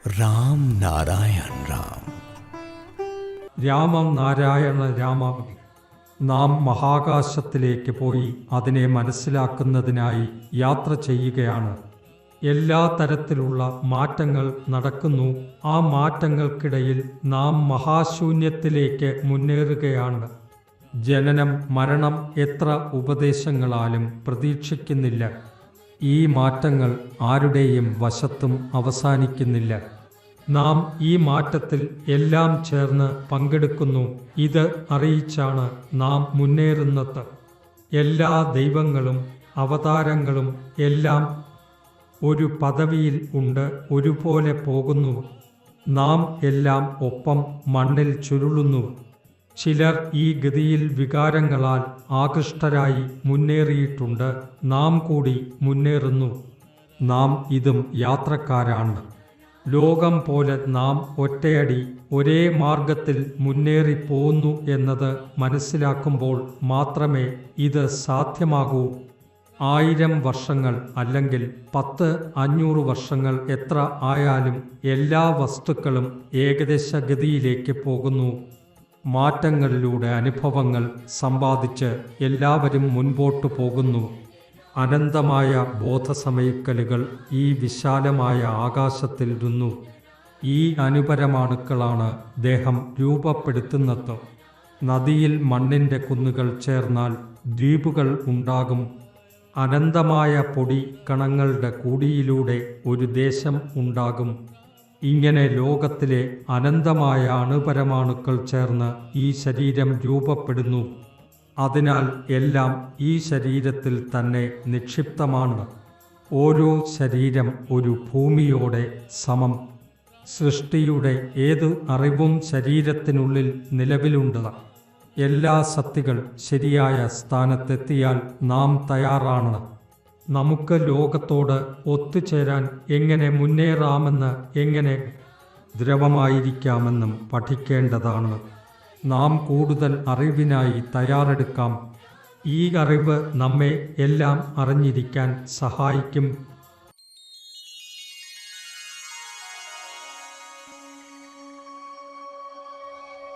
राम नारायण राम. രാമം നാരായണ രാമ. നാം മഹാകാശത്തിലേക്ക് പോയി അതിനെ മനസ്സിലാക്കുന്നതിനായി യാത്ര ചെയ്യുകയാണ്. എല്ലാ തരത്തിലുള്ള മാറ്റങ്ങൾ നടക്കുന്നു. ആ മാറ്റങ്ങൾക്കിടയിൽ നാം മഹാശൂന്യത്തിലേക്ക് മുന്നേറുകയാണ്. ജനനം മരണം എത്ര ഉപദേശങ്ങളാലും പ്രതീക്ഷിക്കുന്നില്ല. ഈ മാറ്റങ്ങൾ ആരുടെയും വശത്തും അവസാനിക്കുന്നില്ല. നാം ഈ മാറ്റത്തിൽ എല്ലാം ചേർന്ന് പങ്കെടുക്കുന്നു. ഇത് അറിയിച്ചാണ് നാം മുന്നേറുന്നത്. എല്ലാ ദൈവങ്ങളും അവതാരങ്ങളും എല്ലാം ഒരു പദവിയിൽ ഉണ്ട്, ഒരുപോലെ പോകുന്നു. നാം എല്ലാം ഒപ്പം മണ്ണിൽ ചുരുളുന്നു. ചിലർ ഈ ഗതിയിൽ വികാരങ്ങളാൽ ആകൃഷ്ടരായി മുന്നേറിയിട്ടുണ്ട്. നാം കൂടി മുന്നേറുന്നു. നാം ഇതും യാത്രക്കാരാണ്. ലോകം പോലെ നാം ഒറ്റയടി ഒരേ മാർഗത്തിൽ മുന്നേറിപ്പോകുന്നു എന്നത് മനസ്സിലാക്കുമ്പോൾ മാത്രമേ ഇത് സാധ്യമാകൂ. 1000 വർഷങ്ങൾ അല്ലെങ്കിൽ 10-500 വർഷങ്ങൾ എത്ര ആയാലും എല്ലാ വസ്തുക്കളും ഏകദേശ ഗതിയിലേക്ക് പോകുന്നു. മാറ്റങ്ങളിലൂടെ അനുഭവങ്ങൾ സമ്പാദിച്ച് എല്ലാവരും മുൻപോട്ടു പോകുന്നു. അനന്തമായ ബോധസമയിക്കലുകൾ ഈ വിശാലമായ ആകാശത്തിലിരുന്നു. ഈ അനുപരമാണുക്കളാണ് ദേഹം രൂപപ്പെടുത്തുന്നത്. നദിയിൽ മണ്ണിൻ്റെ കുന്നുകൾ ചേർന്നാൽ ദ്വീപുകൾ ഉണ്ടാകും. അനന്തമായ പൊടി കണങ്ങളുടെ കൂടിയിലൂടെ ഒരു ദേശം ഉണ്ടാകും. ഇങ്ങനെ ലോകത്തിലെ അനന്തമായ അണുപരമാണുക്കൾ ചേർന്ന് ഈ ശരീരം രൂപപ്പെടുന്നു. അതിനാൽ എല്ലാം ഈ ശരീരത്തിൽ തന്നെ നിക്ഷിപ്തമാണ്. ഓരോ ശരീരം ഒരു ഭൂമിയോടെ സമം. സൃഷ്ടിയുടെ ഏത് അറിവും ശരീരത്തിനുള്ളിൽ നിലവിലുണ്ട്. എല്ലാ സത്യങ്ങൾ ശരിയായ സ്ഥാനത്തെത്തിയാൽ നാം തയ്യാറാണ്. നമുക്ക് ലോകത്തോട് ഒത്തുചേരാൻ എങ്ങനെ മുന്നേറാമെന്ന്, എങ്ങനെ ദ്രവമായിരിക്കാമെന്നും പഠിക്കേണ്ടതാണ്. നാം കൂടുതൽ അറിവിനായി തയ്യാറെടുക്കാം. ഈ അറിവ് നമ്മെ എല്ലാം അറിഞ്ഞിരിക്കാൻ സഹായിക്കും.